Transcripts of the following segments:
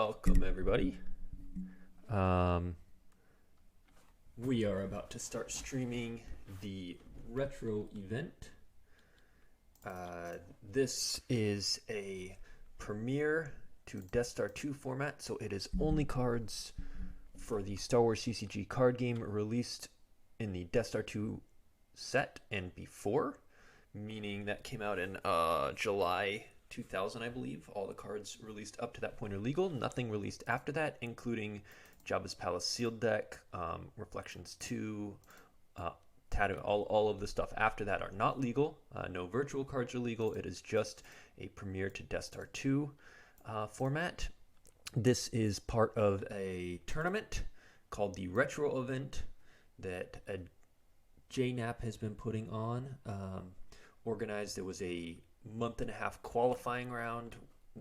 Welcome, everybody. We are about to start streaming the retro event. This is a premiere to Death Star 2 format, so it is only cards for the Star Wars CCG card game released in the Death Star 2 set and before, meaning that came out in July 2000, I believe. All the cards released up to that point are legal. Nothing released after that, including Jabba's Palace sealed deck, Reflections 2, Tattoo. All of the stuff after that are not legal. No virtual cards are legal. It is just a premiere to Death Star 2 format. This is part of a tournament called the Retro Event that JNAP has been putting on. Organized, there was a month-and-a-half qualifying round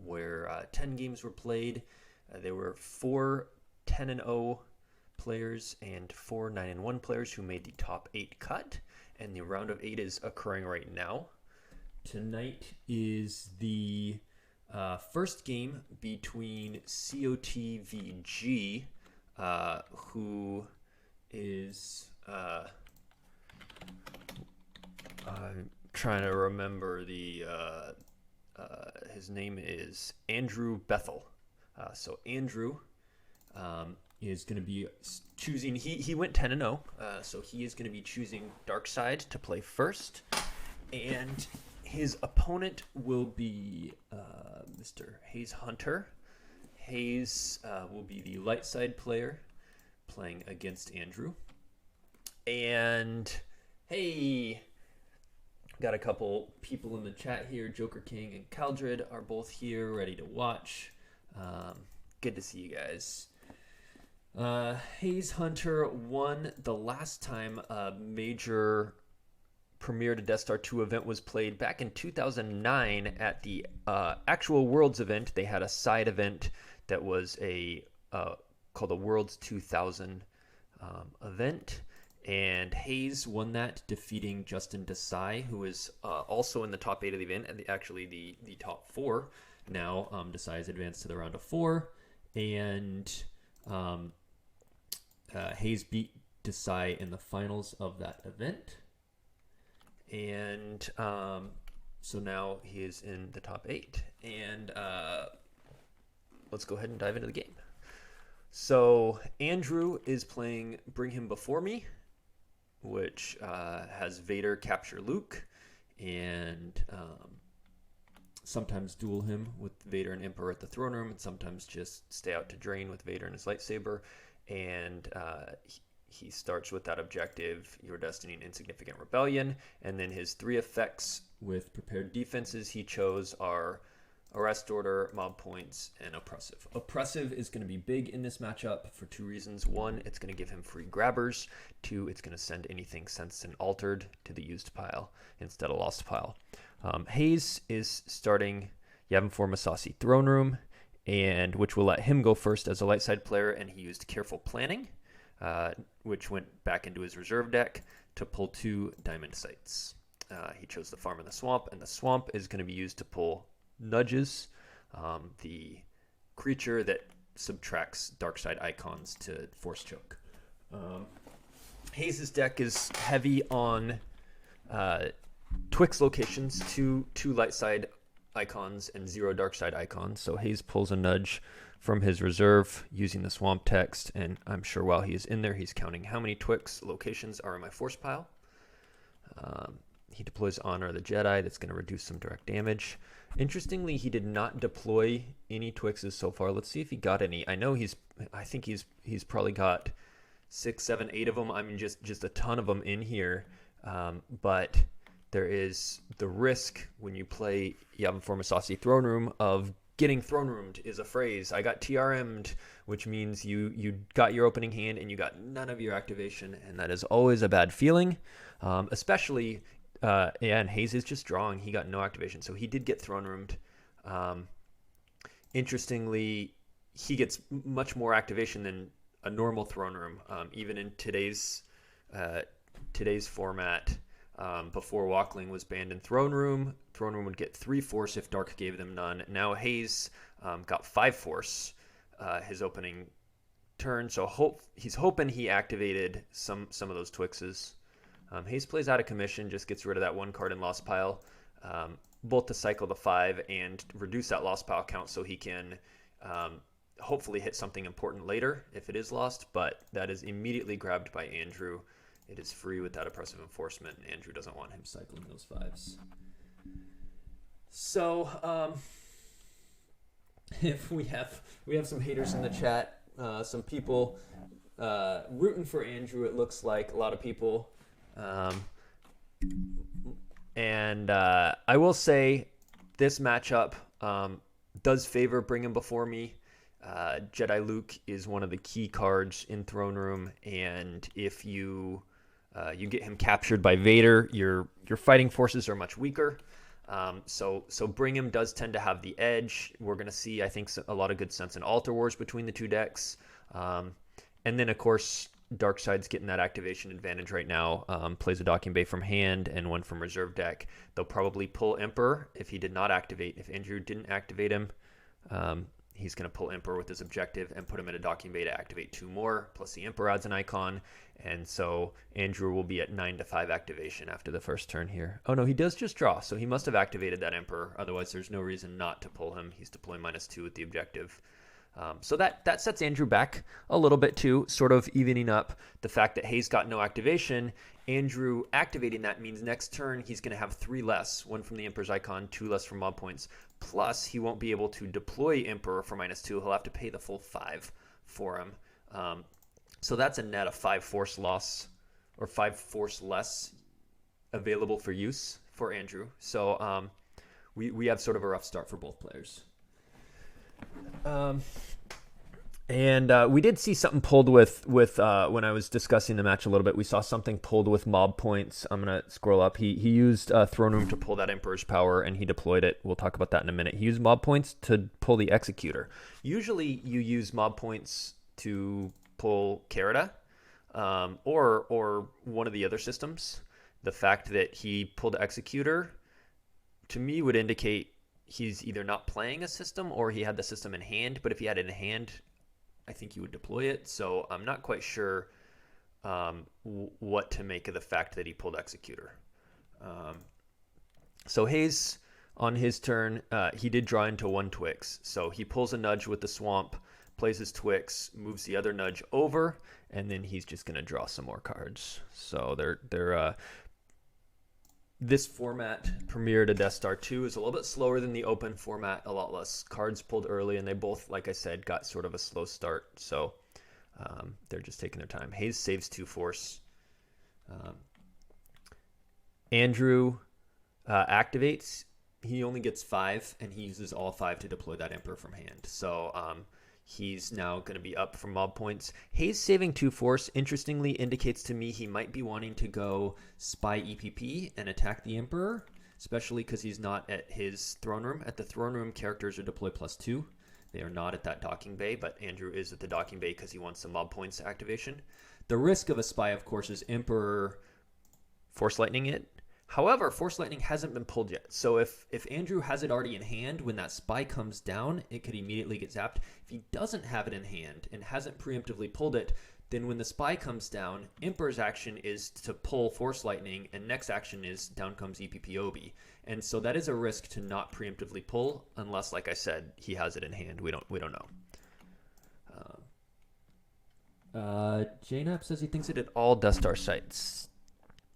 where 10 games were played. There were 4 10-0 players and 4 9-1 players who made the top 8 cut, and the round of 8 is occurring right now. Tonight is the first game between COTVG, who is I'm trying to remember his name is Andrew Bethel. So Andrew is going to be choosing. He went 10-0, so he is going to be choosing Darkside to play first, and his opponent will be Mr. Hayes Hunter. Hayes will be the light side player playing against Andrew. And hey, got a couple people in the chat here. Joker King and Caldred are both here, ready to watch. Good to see you guys. Hayes Hunter won the last time a major premiere to Death Star 2 event was played back in 2009 at the actual Worlds event. They had a side event that was called the Worlds 2000 event. And Hayes won that, defeating Justin Desai, who is also in the top 8 of the event, and actually the top 4. Now Desai has advanced to the round of 4, and Hayes beat Desai in the finals of that event. And so now he is in the top 8. And let's go ahead and dive into the game. So Andrew is playing Bring Him Before Me, which has Vader capture Luke, and sometimes duel him with Vader and Emperor at the throne room, and sometimes just stay out to drain with Vader and his lightsaber. And he starts with that objective, Your Destiny and Insignificant Rebellion, and then his 3 effects with prepared defenses he chose are Arrest Order, Mob Points, and Oppressive. Oppressive is going to be big in this matchup for 2 reasons. 1, it's going to give him free grabbers. 2, it's going to send anything sensed and altered to the used pile instead of lost pile. Hayes is starting Yavin 4 Masasi Throne Room, and which will let him go first as a light side player, and he used Careful Planning, which went back into his reserve deck to pull 2 Diamond Sights. He chose the Farm in the Swamp, and the Swamp is going to be used to pull Nudges, the creature that subtracts dark side icons to force choke. Hayes' deck is heavy on Twix locations, two light side icons and 0 dark side icons. So Hayes pulls a nudge from his reserve using the swamp text, and I'm sure while he is in there, he's counting how many Twix locations are in my force pile. He deploys Honor of the Jedi. That's going to reduce some direct damage. Interestingly, he did not deploy any Twixes so far. Let's see if he got any. I think he's probably got 6, 7, 8 of them. I mean, just a ton of them in here. But there is the risk when you play Yavin 4 Masasi Throne Room of getting throne roomed. Is a phrase. I got TRM'd, which means you got your opening hand and you got none of your activation, and that is always a bad feeling, especially. And Hayes is just drawing. He got no activation, so he did get throne roomed. Interestingly, he gets much more activation than a normal throne room. Even in today's format, before Walkling was banned in throne room would get 3 force if Dark gave them none. Now Hayes got 5 force his opening turn. So he's hoping he activated some of those Twixes. Hayes plays out of commission, just gets rid of that one card in lost pile, both to cycle the 5 and reduce that lost pile count so he can hopefully hit something important later if it is lost, but that is immediately grabbed by Andrew. It is free without oppressive enforcement. Andrew doesn't want him cycling those 5s. So if we have some haters in the chat, some people rooting for Andrew, it looks like, a lot of people. And I will say this matchup does favor Bring Him Before Me. Jedi Luke is one of the key cards in Throne Room, and if you get him captured by Vader, your fighting forces are much weaker. So Bring Him does tend to have the edge. We're going to see, I think, a lot of good sense in Altar Wars between the two decks. And then, of course, Darkside's getting that activation advantage right now. Plays a Docking Bay from hand and one from reserve deck. They'll probably pull Emperor if he did not activate. If Andrew didn't activate him, he's going to pull Emperor with his objective and put him in a Docking Bay to activate 2 more. Plus the Emperor adds an icon. And so Andrew will be at 9-5 activation after the first turn here. Oh, no, he does just draw. So he must have activated that Emperor. Otherwise, there's no reason not to pull him. He's deploying -2 with the objective. So that sets Andrew back a little bit too, sort of evening up the fact that Hayes got no activation. Andrew activating that means next turn he's going to have 3 less, 1 from the Emperor's icon, 2 less from mob points. Plus, he won't be able to deploy Emperor for -2. He'll have to pay the full 5 for him. So that's a net of 5 force loss, or 5 force less available for use for Andrew. So we have sort of a rough start for both players. And we did see something pulled with when I was discussing the match a little bit. We saw something pulled with mob points. I'm going to scroll up. He used Throne Room to pull that Emperor's Power, and he deployed it. We'll talk about that in a minute. He used mob points to pull the Executor. Usually you use mob points to pull Carita or one of the other systems. The fact that he pulled Executor, to me, would indicate he's either not playing a system or he had the system in hand. But if he had it in hand, I think he would deploy it. So I'm not quite sure what to make of the fact that he pulled Executor. So Hayes, on his turn, he did draw into 1 Twix. So he pulls a Nudge with the Swamp, plays his Twix, moves the other Nudge over, and then he's just going to draw some more cards. So they're this format premiered to Death Star 2 is a little bit slower than the open format, a lot less cards pulled early, and they both, like I said, got sort of a slow start. So they're just taking their time. Hayes saves 2 force. Andrew activates. He only gets 5, and he uses all 5 to deploy that Emperor from hand. So he's now going to be up from mob points. Hayes saving 2 force, interestingly, indicates to me he might be wanting to go Spy EPP and attack the Emperor, especially because he's not at his Throne Room. At the Throne Room, characters are deployed +2. They are not at that Docking Bay, but Andrew is at the Docking Bay because he wants some mob points activation. The risk of a Spy, of course, is Emperor Force Lightning it. However, Force Lightning hasn't been pulled yet. So if Andrew has it already in hand, when that Spy comes down, it could immediately get zapped. If he doesn't have it in hand and hasn't preemptively pulled it, then when the Spy comes down, Emperor's action is to pull Force Lightning, and next action is down comes EPP Obi. And so that is a risk to not preemptively pull, unless, like I said, he has it in hand. We don't know. JNAP says he thinks it at all Death Star sites.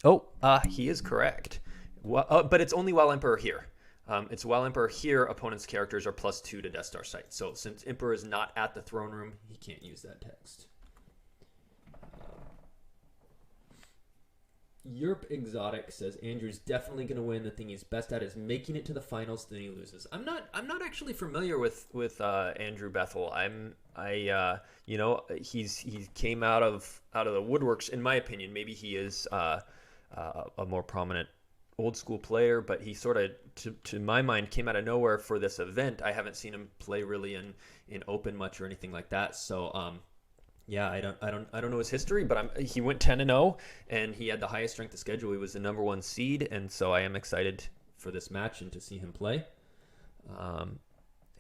Oh, he is correct. Well, but it's only while Emperor here. It's while Emperor here, opponent's characters are +2 to Death Star site. So since Emperor is not at the Throne Room, he can't use that text. Yerp Exotic says Andrew's definitely going to win. The thing he's best at is making it to the finals. Then he loses. I'm not actually familiar with Andrew Bethel. He came out of the woodworks, in my opinion. Maybe he is a more prominent old school player, but he sort of, to my mind, came out of nowhere for this event. I haven't seen him play really in open much or anything like that. So yeah, I don't know his history, but he went 10-0 and he had the highest strength of schedule. He was the #1 seed, and so I am excited for this match and to see him play.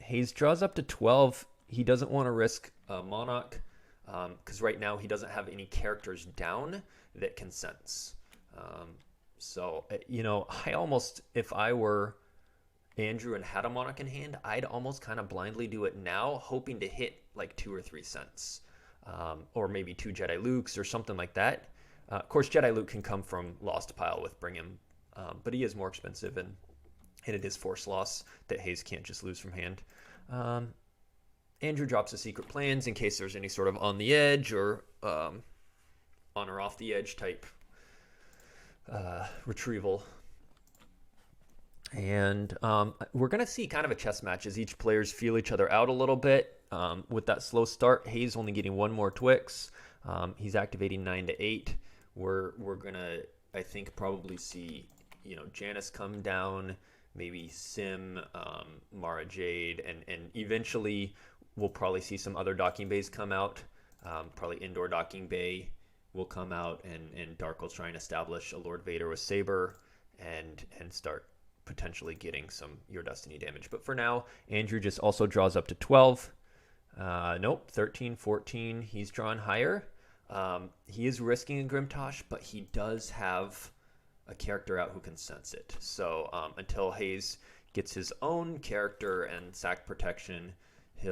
Hayes draws up to 12. he doesn't want to risk a Monarch because right now he doesn't have any characters down that can sense. So, I almost, if I were Andrew and had a Monarch in hand, I'd almost kind of blindly do it now, hoping to hit like 2 or 3 cents. Or maybe 2 Jedi Lukes or something like that. Of course, Jedi Luke can come from Lost Pile with Bring Him, but he is more expensive, and it is Force loss that Hayes can't just lose from hand. Andrew drops the Secret Plans in case there's any sort of on the edge or on or off the edge type retrieval. And we're going to see kind of a chess match as each players feel each other out a little bit. With that slow start, Hayes only getting 1 more Twix. He's activating 9 to 8. We're going to, I think, probably see, Janice come down, maybe Sim, Mara Jade, and eventually we'll probably see some other docking bays come out. Probably Indoor Docking Bay will come out, and Dark will try and establish a Lord Vader with Saber and start potentially getting some Your Destiny damage. But for now, Andrew just also draws up to 12. Nope, 13, 14. He's drawn higher. He is risking a Grimtosh, but he does have a character out who can sense it. So until Hayes gets his own character and sack protection, he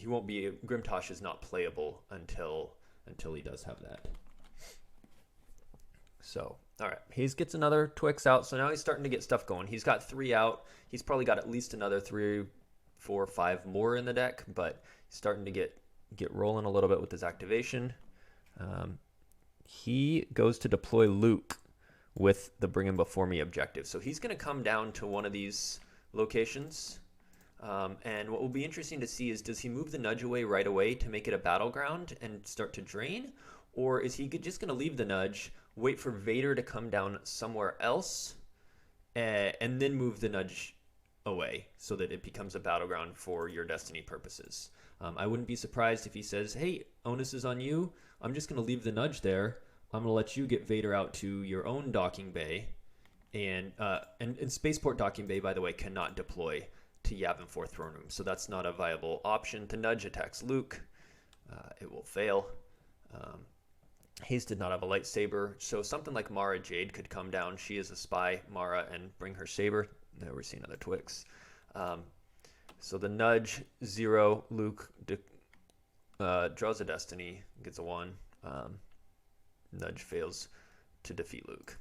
won't be, Grimtosh is not playable until he does have that. So, all right, Hayes gets another Twix out. So now he's starting to get stuff going. He's got 3 out. He's probably got at least another 3, 4, 5 more in the deck, but he's starting to get rolling a little bit with his activation. He goes to deploy Luke with the Bring Him Before Me objective. So he's going to come down to one of these locations. And what will be interesting to see is, does he move the nudge away right away to make it a battleground and start to drain? Or is he just going to leave the nudge, wait for Vader to come down somewhere else, and then move the nudge away so that it becomes a battleground for Your Destiny purposes? I wouldn't be surprised if he says, hey, onus is on you. I'm just going to leave the nudge there. I'm going to let you get Vader out to your own docking bay. And Spaceport Docking Bay, by the way, cannot deploy to Yavin 4 Throne Room. So that's not a viable option. The nudge attacks Luke. It will fail. Hayes did not have a lightsaber. So something like Mara Jade could come down. She is a spy, Mara, and bring her saber. There we see another Twix. So the nudge, 0. Luke draws a Destiny, gets a 1. Nudge fails to defeat Luke.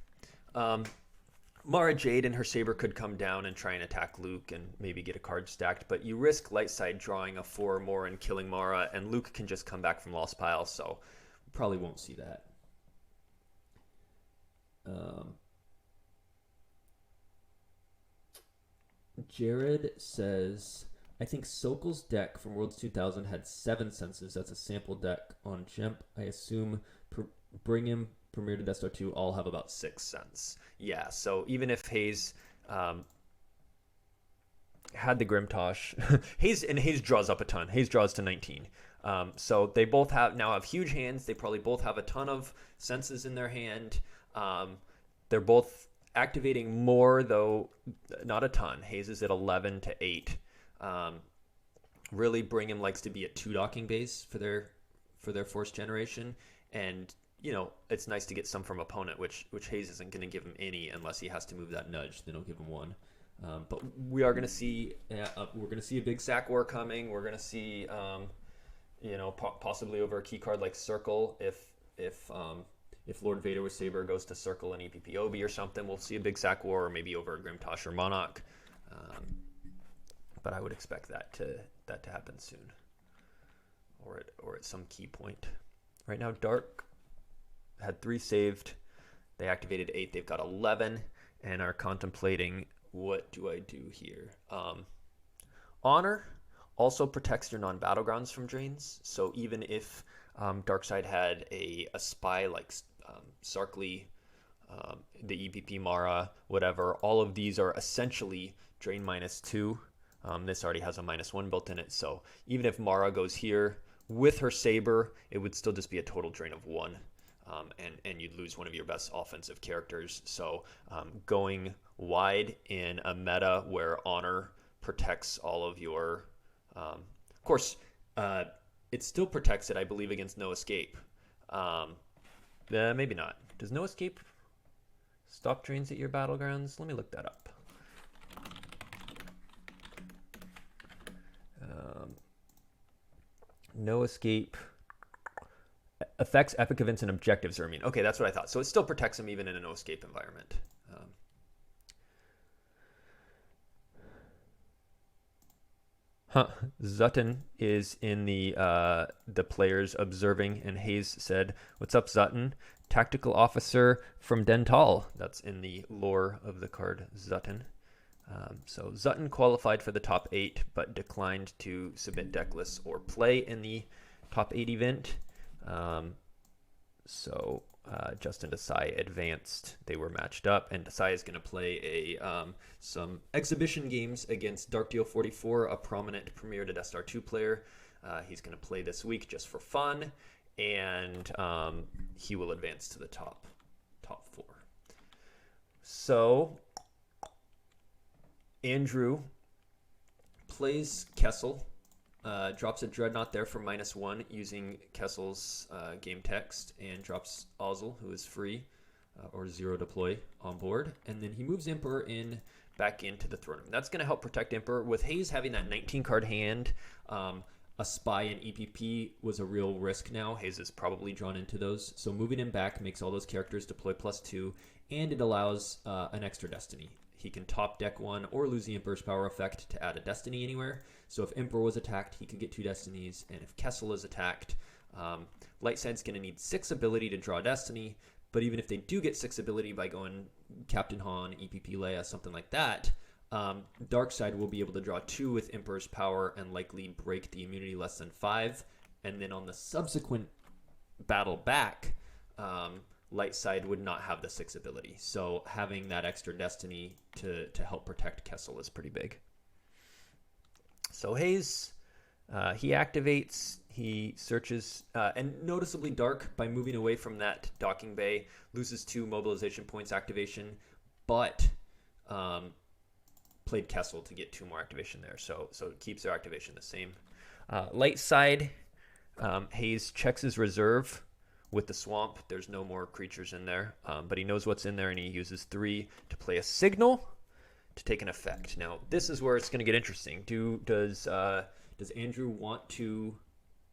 Mara Jade and her saber could come down and try and attack Luke and maybe get a card stacked, but you risk Lightside drawing a 4 or more and killing Mara, and Luke can just come back from Lost Pile, so probably won't see that. Jared says, I think Sokol's deck from Worlds 2000 had 7 senses. That's a sample deck on Jemp. I assume Bring Him, Premier to Death Star 2 all have about 6 cents. Yeah, so even if Hayes had the Grimtosh, Hayes draws up a ton. Hayes draws to 19. So they both now have huge hands. They probably both have a ton of senses in their hand. They're both activating more, though not a ton. Hayes is at 11 to 8. Really, Bring Him likes to be at 2 docking bays for their force generation, and it's nice to get some from opponent, which Hayes isn't going to give him any unless he has to move that nudge. Then he'll give him 1. But we are going to see a big sack war coming. We're going to see possibly over a key card like Circle if Lord Vader with Saber goes to Circle and EPP Obi or something, we'll see a big sack war, or maybe over a Grimtosh or Monarch. But I would expect that to happen soon, or at some key point. Right now, Dark had 3 saved. They activated 8. They've got 11 and are contemplating, what do I do here? Honor also protects your non-battlegrounds from drains. So even if Darkseid had a spy like Sarkly, the EPP Mara, whatever, all of these are essentially drain -2. This already has a -1 built in it. So even if Mara goes here with her saber, it would still just be a total drain of 1. And you'd lose one of your best offensive characters. So going wide in a meta where Honor protects all of your Of course, it still protects it, I believe, against no escape. Maybe not. Does no escape stop trains at your battlegrounds? Let me look that up. No escape affects epic events and objectives are immune. Okay, that's what I thought. So it still protects them even in a no escape environment. Zutton is in the players observing, and Hayes said, "What's up, Zutton? Tactical officer from Dental." That's in the lore of the card Zutton. So Zutton qualified for the top 8, but declined to submit deck lists or play in the top 8 event. So Justin Desai advanced. They were matched up, and Desai is going to play some exhibition games against Dark Deal 44, a prominent Premier to Death Star 2 player. He's going to play this week just for fun, and he will advance to the top 4. So Andrew plays Kessel, drops a Dreadnought there for -1 using Kessel's game text, and drops Ozzel, who is free or 0 deploy on board. And then he moves Emperor back into the throne room. That's going to help protect Emperor. With Hayes having that 19 card hand, a spy and EPP was a real risk now. Hayes is probably drawn into those. So moving him back makes all those characters deploy +2, and it allows an extra destiny. He can top deck 1 or lose the Emperor's power effect to add a destiny anywhere. So if Emperor was attacked, he could get 2 destinies. And if Kessel is attacked, Lightside's going to need 6 ability to draw destiny. But even if they do get 6 ability by going Captain Han, EPP Leia, something like that, Darkside will be able to draw 2 with Emperor's power and likely break the immunity less than 5. And then on the subsequent battle back, Lightside would not have the 6 ability. So having that extra destiny to help protect Kessel is pretty big. So Hayes, he activates, he searches, and noticeably Dark, by moving away from that docking bay, loses 2 mobilization points activation, but played Kessel to get 2 more activation there. So it keeps their activation the same. Lightside, Hayes checks his reserve with the swamp. There's no more creatures in there, but he knows what's in there, and he uses 3 to play a signal to take an effect. Now, this is where it's going to get interesting. Does Andrew want to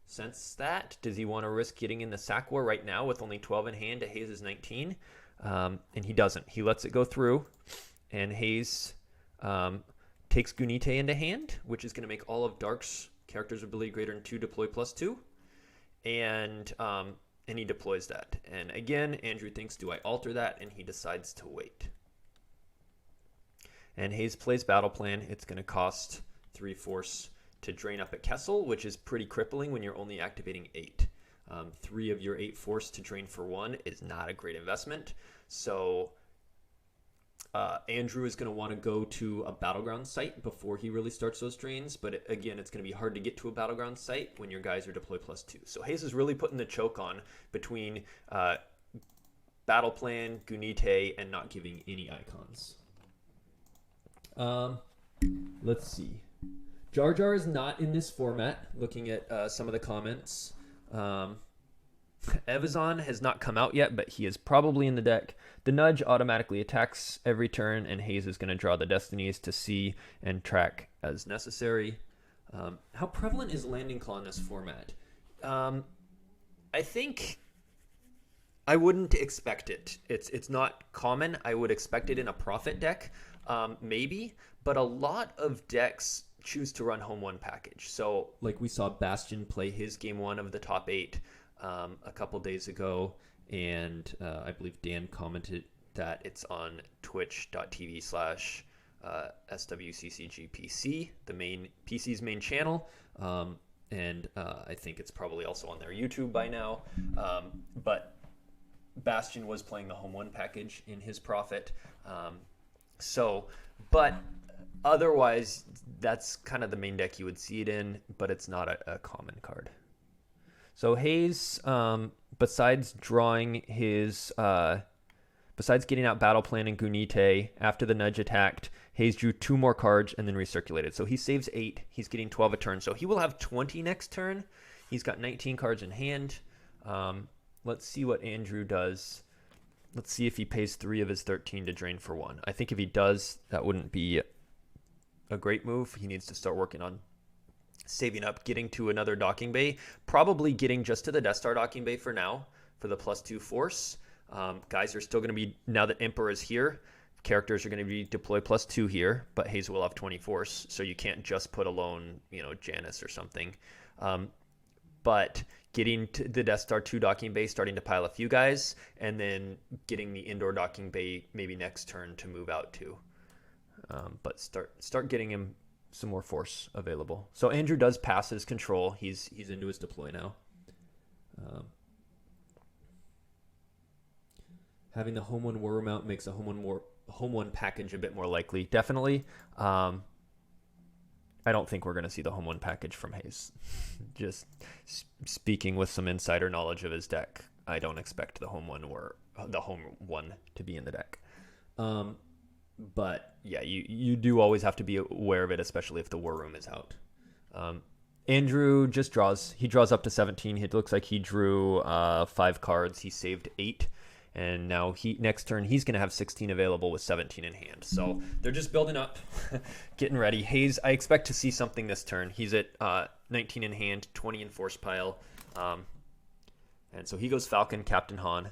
sense that? Does he want to risk getting in the sack war right now with only 12 in hand to Hayes' 19? And he doesn't. He lets it go through, and Hayes takes Gunite into hand, which is going to make all of Dark's characters' ability greater than 2 deploy +2, and he deploys that. And again, Andrew thinks, do I alter that? And he decides to wait. And Hayes plays Battle Plan. It's going to cost 3 force to drain up at Kessel, which is pretty crippling when you're only activating 8. 3 of your 8 force to drain for 1 is not a great investment. So Andrew is going to want to go to a battleground site before he really starts those drains. But again, it's going to be hard to get to a battleground site when your guys are deployed +2. So Hayes is really putting the choke on between Battle Plan, Gunite, and not giving any icons. Let's see. Jar Jar is not in this format, looking at some of the comments. Evazon has not come out yet, but he is probably in the deck. The Nudge automatically attacks every turn, and Hayes is going to draw the destinies to see and track as necessary. How prevalent is Landing Claw in this format? I think I wouldn't expect it. It's not common. I would expect it in a Prophet deck, maybe, but a lot of decks choose to run Home 1 package. So like we saw Bastion play his game 1 of the top 8 a couple days ago, and I believe Dan commented that it's on twitch.tv/SWCCG PC, the main PC's main channel, and I think it's probably also on their YouTube by now. But Bastion was playing the Home 1 package in his Prophet, but otherwise that's kind of the main deck you would see it in, but it's not a common card. So Hayes, besides drawing his, besides getting out Battle Plan and Gunite after the Nudge attacked, Hayes drew 2 more cards and then recirculated. So he saves 8. He's getting 12 a turn. So he will have 20 next turn. He's got 19 cards in hand. Let's see what Andrew does. Let's see if he pays 3 of his 13 to drain for 1. I think if he does, that wouldn't be a great move. He needs to start working on saving up, getting to another docking bay, probably getting just to the Death Star docking bay for now for the +2 force. Guys are still going to be, now that Emperor is here, characters are going to be deploy +2 here, but Hayes will have 20 force, so you can't just put alone, Janus or something. But getting to the Death Star 2 docking bay, starting to pile a few guys, and then getting the indoor docking bay maybe next turn to move out to. But start getting him some more force available. So Andrew does pass his control. He's into his deploy now. Having the home one war room out makes a home one package a bit more likely. Definitely. I don't think we're going to see the home one package from Hayes. Just speaking with some insider knowledge of his deck, I don't expect the home one to be in the deck. But yeah, you do always have to be aware of it, especially if the war room is out. Andrew just draws. He draws up to 17. It looks like he drew 5 cards. He saved 8. And now next turn, he's going to have 16 available with 17 in hand. So they're just building up, getting ready. Hayes, I expect to see something this turn. He's at 19 in hand, 20 in force pile. And so he goes Falcon, Captain Han.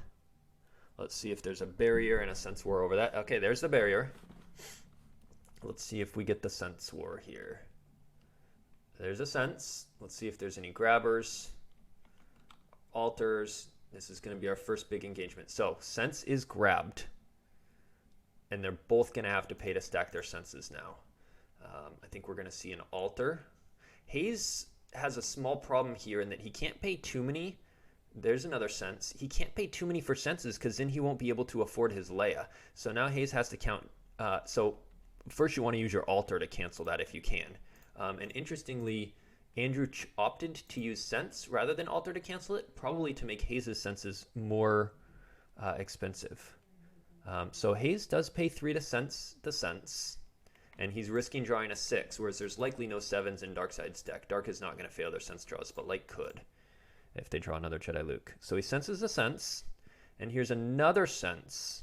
Let's see if there's a barrier and a sense war over that. Okay, there's the barrier. Let's see if we get the sense war here. There's a sense. Let's see if there's any grabbers, altars. This is going to be our first big engagement. So sense is grabbed, and they're both going to have to pay to stack their senses now. I think we're going to see an altar. Hayes has a small problem here in that he can't pay too many. There's another sense. He can't pay too many for senses because then he won't be able to afford his Leia. So now Hayes has to count. So first you want to use your altar to cancel that if you can. And interestingly, Andrew opted to use sense rather than altar to cancel it, probably to make Hayes' senses more expensive. So Hayes does pay 3 to sense the sense, and he's risking drawing a 6, whereas there's likely no 7s in Darkseid's deck. Dark is not going to fail their sense draws, but Light could if they draw another Jedi Luke. So he senses a sense, and here's another sense.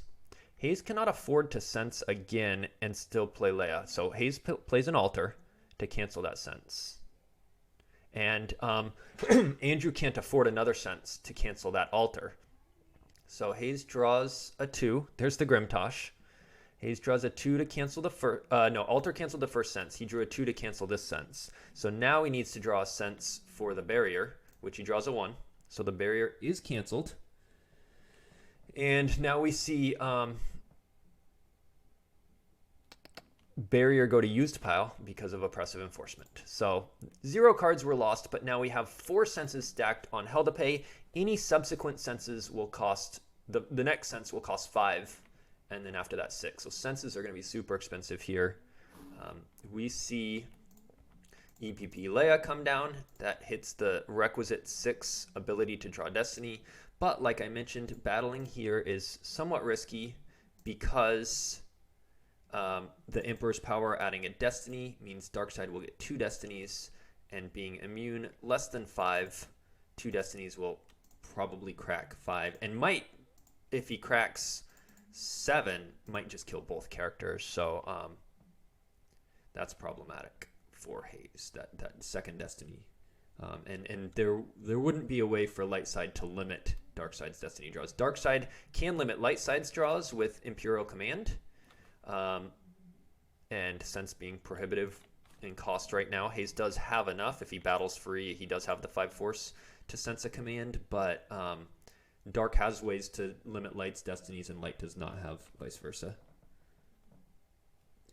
Hayes cannot afford to sense again and still play Leia, so Hayes plays an altar to cancel that sense. And Andrew can't afford another sense to cancel that altar. So Hayes draws a 2. There's the Grimtosh. Hayes draws a 2 to cancel the first... altar canceled the first sense. He drew a 2 to cancel this sense. So now he needs to draw a sense for the barrier, which he draws a 1. So the barrier is canceled. And now we see... barrier go to used pile because of oppressive enforcement. So 0 cards were lost, but now we have 4 senses stacked on hell to pay. Any subsequent senses will cost, the next sense will cost 5, and then after that 6. So senses are going to be super expensive here. We see EPP Leia come down. That hits the requisite 6 ability to draw Destiny. But like I mentioned, battling here is somewhat risky because... the Emperor's power adding a Destiny means Darkseid will get 2 Destinies, and being immune less than 5, 2 Destinies will probably crack 5, and might, if he cracks 7, might just kill both characters. So that's problematic for Hayes, that second Destiny. And there wouldn't be a way for Lightside to limit Darkseid's Destiny draws. Darkseid can limit Lightside's draws with Imperial Command, and sense being prohibitive in cost right now. Hayes does have enough. If he battles free, he does have the 5 force to sense a command, but Dark has ways to limit Light's Destinies, and Light does not have vice versa.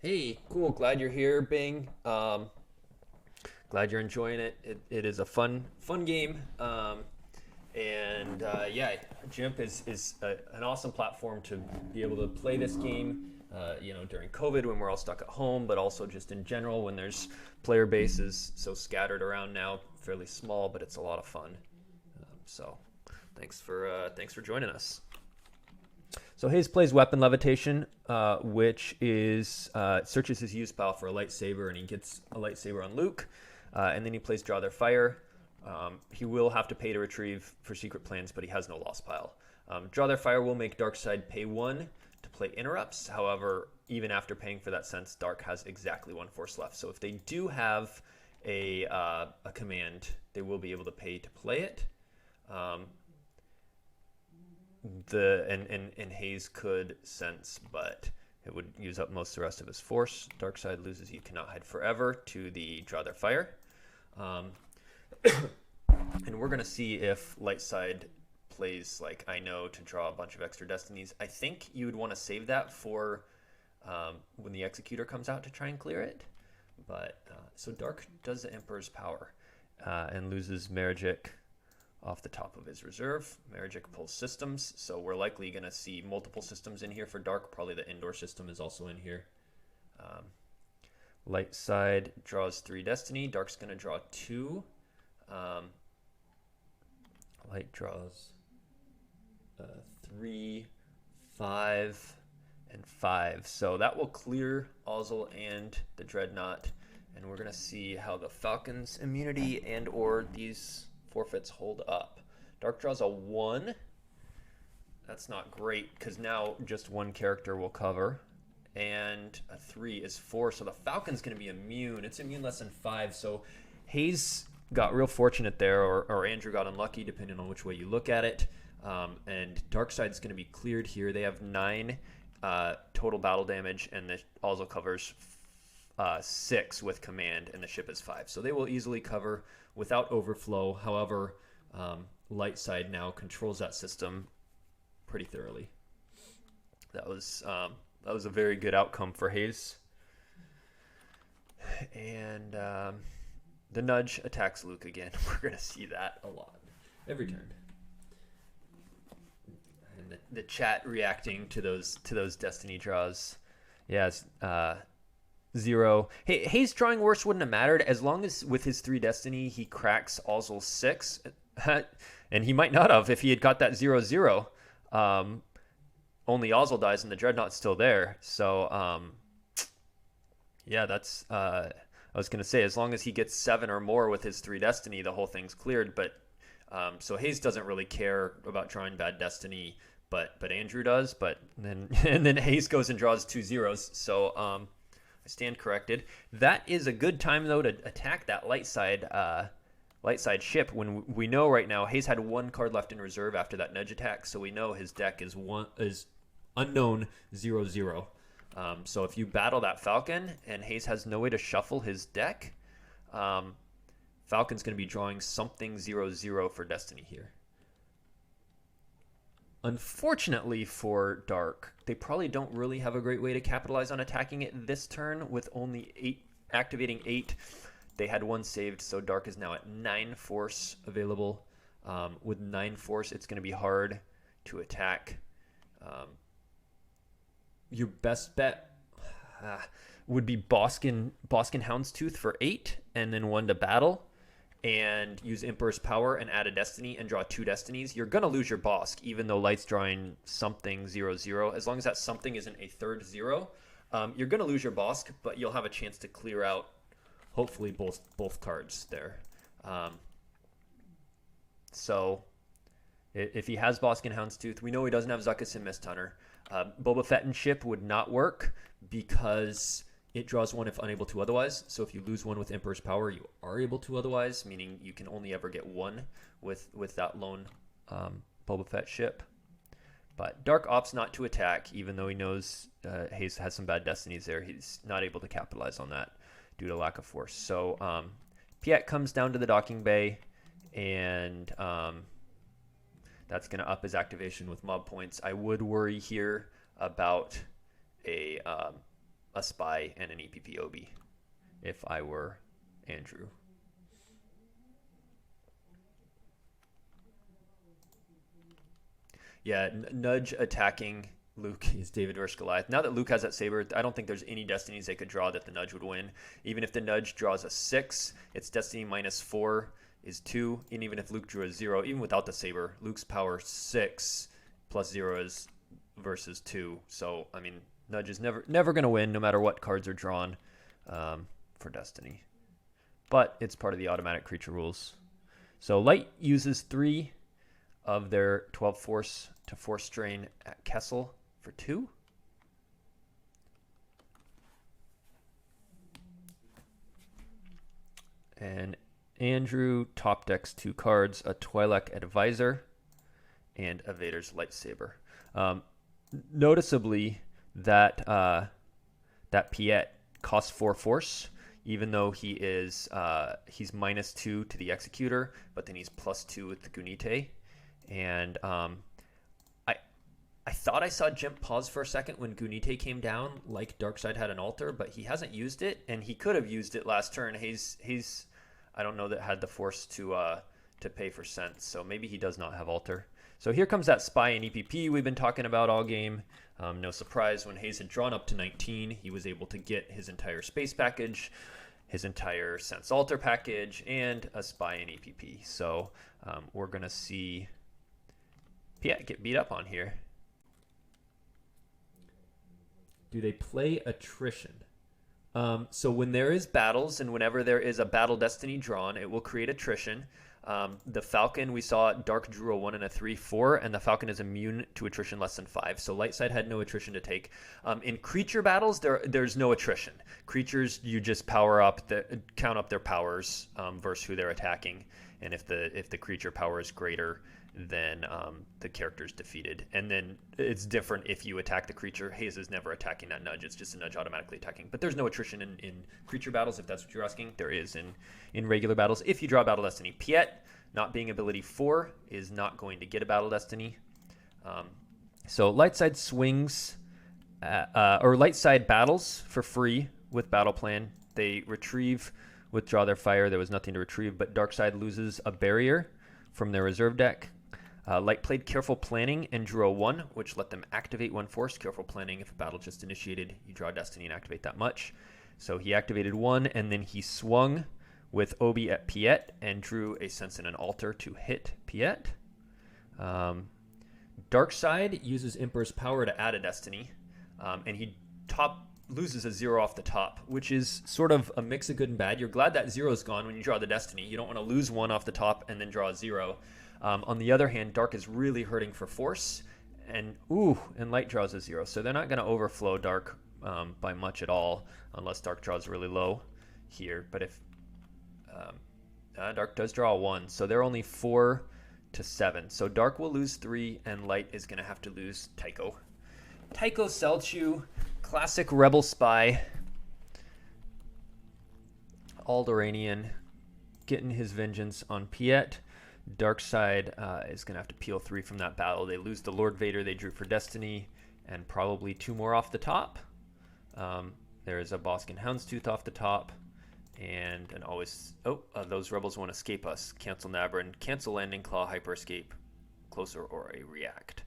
Hey, cool. Glad you're here, Bing. Glad you're enjoying it. It is a fun game. Yeah, GIMP is an awesome platform to be able to play this game. During COVID when we're all stuck at home, but also just in general when there's player bases so scattered around now, fairly small, but it's a lot of fun. So thanks for joining us. So Hayes plays Weapon Levitation, which is searches his use pile for a lightsaber, and he gets a lightsaber on Luke. And then he plays Draw Their Fire. He will have to pay to retrieve for Secret Plans, but he has no lost pile. Draw Their Fire will make Darkseid pay 1 to play Interrupts. However, even after paying for that sense, Dark has exactly 1 force left. So if they do have a command, they will be able to pay to play it. And Hayes could sense, but it would use up most of the rest of his force. Darkseid loses You Cannot Hide Forever to the Draw Their Fire. And we're going to see if Lightside plays like I Know to draw a bunch of extra destinies. I think you would want to save that for when the Executor comes out to try and clear it. But so Dark does the Emperor's Power and loses Merigic off the top of his reserve. Merigic pulls systems, so we're likely going to see multiple systems in here for Dark. Probably the indoor system is also in here. Lightside draws 3 destiny. Dark's going to draw 2. Light draws 3, 5, and 5. So that will clear Ozzel and the Dreadnought. And we're going to see how the Falcon's immunity and or these forfeits hold up. Dark draws a 1. That's not great because now just 1 character will cover. And a 3 is 4. So the Falcon's going to be immune. It's immune less than 5. So Hayes got real fortunate there, or Andrew got unlucky, depending on which way you look at it. And Darkseid's going to be cleared here. They have 9 total battle damage, and the also covers 6 with command, and the ship is 5. So they will easily cover without overflow. However, Lightside now controls that system pretty thoroughly. That was a very good outcome for Hayes. And the Nudge attacks Luke again. We're going to see that a lot. Every turn. And the chat reacting to those destiny draws. Yes, 0. Hey, Hayes drawing worse wouldn't have mattered as long as with his 3 destiny he cracks Ozzel 6. And he might not have if he had got that 0-0. Only Ozzel dies and the Dreadnought's still there. So, yeah, that's... I was going to say, as long as he gets 7 or more with his 3 destiny, the whole thing's cleared. But so Hayes doesn't really care about drawing bad destiny, but Andrew does. But then Hayes goes and draws 2 zeros. So I stand corrected. That is a good time though to attack that Lightside ship when we know right now Hayes had 1 card left in reserve after that Nudge attack, so we know his deck is unknown 0-0. So if you battle that Falcon and Hayes has no way to shuffle his deck, Falcon's going to be drawing something 0-0 for Destiny here. Unfortunately for Dark, they probably don't really have a great way to capitalize on attacking it this turn with only activating 8. They had 1 saved, so Dark is now at 9 force available. With 9 force, it's going to be hard to attack. Your best bet would be Boskin Houndstooth for 8 and then 1 to battle and use Emperor's Power and add a destiny and draw 2 destinies. You're going to lose your Bosk even though Light's drawing something 0-0. As long as that something isn't a third 0, you're going to lose your Bosk, but you'll have a chance to clear out hopefully both cards there. So if he has Boskin Houndstooth, we know he doesn't have Zuckuss and Mist Hunter. Boba Fett and Ship would not work because it draws 1 if unable to otherwise. So if you lose 1 with Emperor's Power, you are able to otherwise, meaning you can only ever get 1 with that lone Boba Fett ship. But Dark opts not to attack, even though he knows Hayes has some bad destinies there. He's not able to capitalize on that due to lack of force. So Piet comes down to the docking bay, and that's going to up his activation with mob points. I would worry here about a spy and an EPP OB if I were Andrew. Yeah, Nudge attacking Luke is David versus Goliath. Now that Luke has that saber, I don't think there's any destinies they could draw that the Nudge would win. Even if the Nudge draws a 6, its destiny -4 is 2. And even if Luke drew a 0, even without the saber, Luke's power 6 plus 0 is versus 2. So, I mean, Nudge is never going to win no matter what cards are drawn for Destiny. But it's part of the automatic creature rules. So Light uses 3 of their 12 force to force drain at Kessel for 2. And Andrew top decks 2 cards, a Twi'lek Advisor and a Vader's Lightsaber. Noticeably, that that Piet costs 4 force, even though he is he's -2 to the Executor, but then he's +2 with the Gunite. And I thought I saw Jimp pause for a second when Gunite came down, like Darkseid had an altar, but he hasn't used it, and he could have used it last turn. He's I don't know that had the force to pay for sense, so maybe he does not have altar. So here comes that Spy and EPP we've been talking about all game. No surprise, when Hayes had drawn up to 19, he was able to get his entire space package, his entire sense altar package, and a Spy and EPP. So we're going to see Piet get beat up on here. Do they play attrition? So when there is battles and whenever there is a battle destiny drawn, it will create attrition. The Falcon, we saw Dark drew a 1 and a 3/4, and the Falcon is immune to attrition less than 5. So Light Side had no attrition to take. In creature battles, there's no attrition. Creatures, you just power up, count up their powers versus who they're attacking, and if the creature power is greater, then the character is defeated. And then it's different if you attack the creature. Hayes is never attacking that Nudge. It's just a Nudge automatically attacking. But there's no attrition in creature battles, if that's what you're asking. There is in regular battles. If you draw Battle Destiny, Piet, not being ability 4, is not going to get a Battle Destiny. So Light Side swings, or Light Side battles for free with Battle Plan. They withdraw their fire. There was nothing to retrieve, but Dark Side loses a barrier from their reserve deck. Light played Careful Planning and drew a 1, which let them activate 1 force. Careful Planning, if a battle just initiated, you draw Destiny and activate that much. So he activated 1, and then he swung with Obi at Piet and drew a Sense and an Altar to hit Piet. Darkseid uses Emperor's Power to add a Destiny, and he loses a 0 off the top, which is sort of a mix of good and bad. You're glad that 0 is gone when you draw the Destiny. You don't want to lose 1 off the top and then draw a 0. On the other hand, Dark is really hurting for force, and Light draws a 0. So they're not going to overflow Dark by much at all, unless Dark draws really low here. But if Dark does draw a 1, so they're only 4 to 7. So Dark will lose 3, and Light is going to have to lose Tycho. Tycho Selchu, classic Rebel Spy, Alderaanian, getting his vengeance on Piet. Darkseid is going to have to peel 3 from that battle. They lose the Lord Vader they drew for Destiny, and probably 2 more off the top. There is a Boskin Houndstooth off the top, and those rebels won't escape us. Cancel Nabrin, cancel Landing Claw, Hyper Escape, Closer, or a React.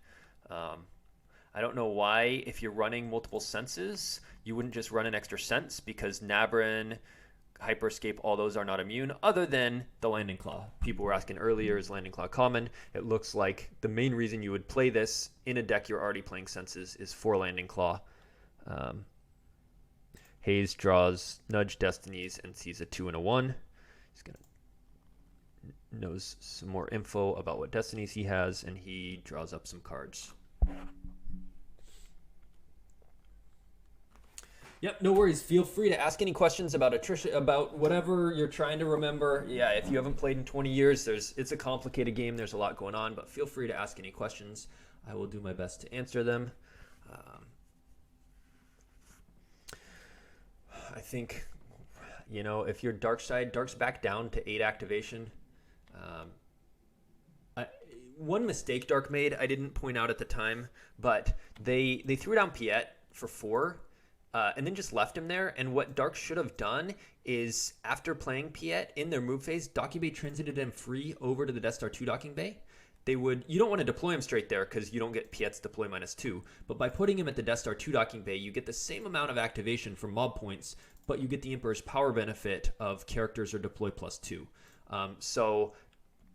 I don't know why, if you're running multiple senses, you wouldn't just run an extra sense, because Nabrin, Hyper Escape, all those are not immune, other than the Landing Claw. People were asking earlier, is Landing Claw common? It looks like the main reason you would play this in a deck you're already playing senses is for Landing Claw. Hayes draws Nudge Destinies and sees a 2 and a 1. He's going to knows some more info about what Destinies he has, and he draws up some cards. Yep, no worries. Feel free to ask any questions about attrition, about whatever you're trying to remember. Yeah, if you haven't played in 20 years, it's a complicated game. There's a lot going on, but feel free to ask any questions. I will do my best to answer them. I think, if you're Darkseid, Dark's back down to 8 activation. One mistake Dark made, I didn't point out at the time, but they threw down Piet for 4. And then just left him there. And what Dark should have done is, after playing Piet in their move phase, Docking Bay transited him free over to the Death Star 2 Docking Bay. You don't want to deploy him straight there because you don't get Piet's deploy -2. But by putting him at the Death Star 2 Docking Bay, you get the same amount of activation from mob points, but you get the Emperor's Power benefit of characters or deploy +2. So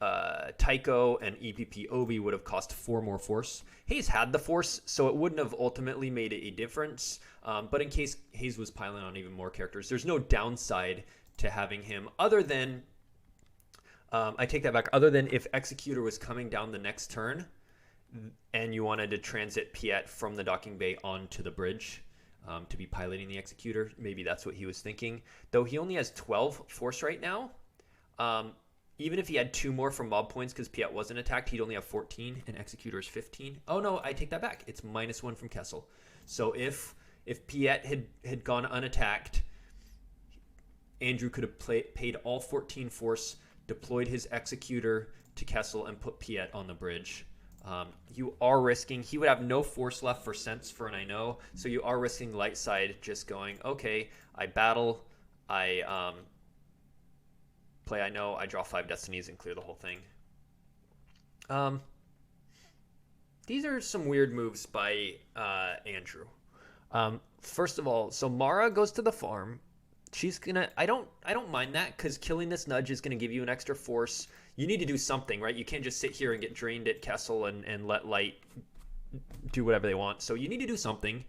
Tycho and EPP Obi would have cost 4 more force. Hayes had the force, so it wouldn't have ultimately made a difference. But in case Hayes was piling on even more characters, there's no downside to having him other than, I take that back, other than if Executor was coming down the next turn and you wanted to transit Piet from the docking bay onto the bridge to be piloting the Executor. Maybe that's what he was thinking. Though he only has 12 force right now. Even if he had 2 more from mob points because Piet wasn't attacked, he'd only have 14 and Executor's 15. Oh no, I take that back. It's -1 from Kessel. So if Piet had gone unattacked, Andrew could have paid all 14 force, deployed his Executor to Kessel, and put Piet on the bridge. You are risking, he would have no force left for sense for an I know, so you are risking light side just going, okay, I battle, I play I know, I draw 5 destinies and clear the whole thing. These are some weird moves by Andrew. First of all, so Mara goes to the farm. She's gonna, I don't mind that because killing this nudge is gonna give you an extra force. You need to do something, right? You can't just sit here and get drained at Kessel and let light do whatever they want. So you need to do something.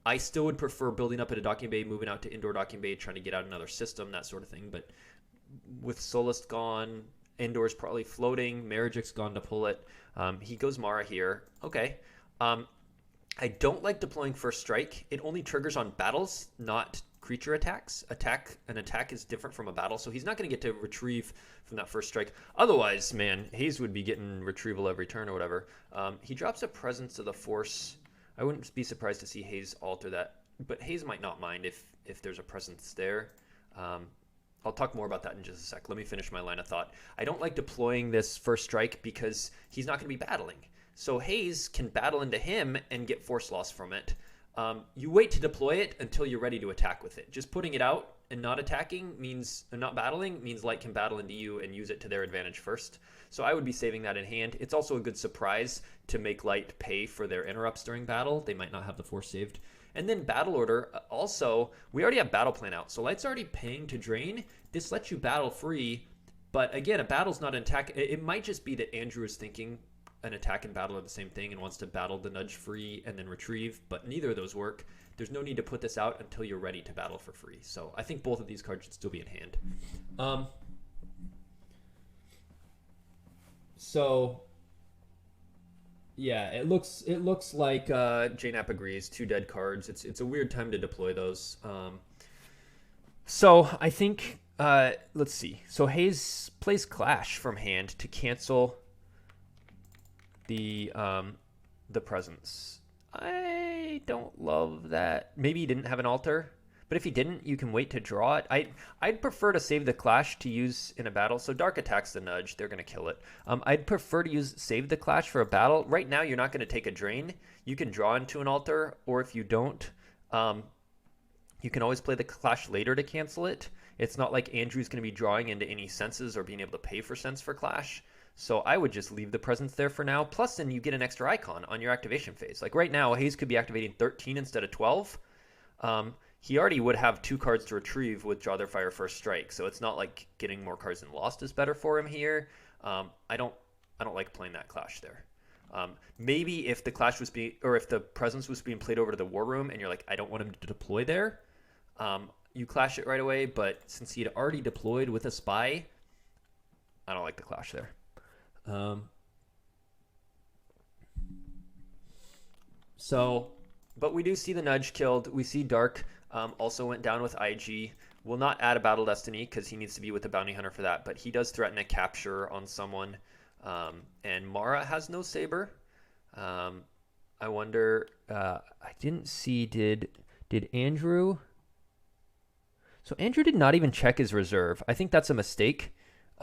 I still would prefer building up at a docking bay, moving out to indoor docking bay, trying to get out another system, that sort of thing. But with Solist gone, indoor's probably floating, Maragic's gone to pull it. He goes Mara here. Okay. I don't like deploying First Strike. It only triggers on battles, not creature attacks. An attack is different from a battle, so he's not going to get to retrieve from that First Strike. Otherwise, man, Hayes would be getting retrieval every turn or whatever. He drops a Presence of the Force. I wouldn't be surprised to see Hayes alter that, but Hayes might not mind if there's a presence there. I'll talk more about that in just a sec. Let me finish my line of thought. I don't like deploying this First Strike because he's not going to be battling. So Hayes can battle into him and get force loss from it. You wait to deploy it until you're ready to attack with it. Just putting it out and not attacking means, not battling, means Light can battle into you and use it to their advantage first. So I would be saving that in hand. It's also a good surprise to make Light pay for their interrupts during battle. They might not have the force saved. And then battle order, also, we already have battle plan out. So Light's already paying to drain. This lets you battle free. But again, a battle's not an attack. It might just be that Andrew is thinking an attack and battle are the same thing and wants to battle the nudge free and then retrieve, but neither of those work. There's no need to put this out until you're ready to battle for free. So I think both of these cards should still be in hand. So yeah, it looks like JNAP agrees. 2 dead cards. It's a weird time to deploy those. So I think let's see. So Hayes plays Clash from hand to cancel the presence. I don't love that. Maybe he didn't have an altar, but if he didn't, you can wait to draw it. I'd prefer to save the Clash to use in a battle. So Dark attacks the nudge. They're going to kill it. I'd prefer to save the Clash for a battle. Right now, you're not going to take a drain. You can draw into an altar, or if you don't, you can always play the Clash later to cancel it. It's not like Andrew's going to be drawing into any senses or being able to pay for sense for Clash. So I would just leave the presence there for now. Plus, then you get an extra icon on your activation phase. Like right now, Hayes could be activating 13 instead of 12. He already would have 2 cards to retrieve with Draw Their Fire First Strike. So it's not like getting more cards than Lost is better for him here. I don't like playing that Clash there. Maybe if the Clash was if the presence was being played over to the War Room and you're like, I don't want him to deploy there, you Clash it right away. But since he had already deployed with a Spy, I don't like the Clash there. But we do see the nudge killed. We see Dark also went down with IG. Will not add a Battle Destiny because he needs to be with the Bounty Hunter for that, but he does threaten a capture on someone. And Mara has no Saber. I wonder, I didn't see, did Andrew? So Andrew did not even check his reserve. I think that's a mistake.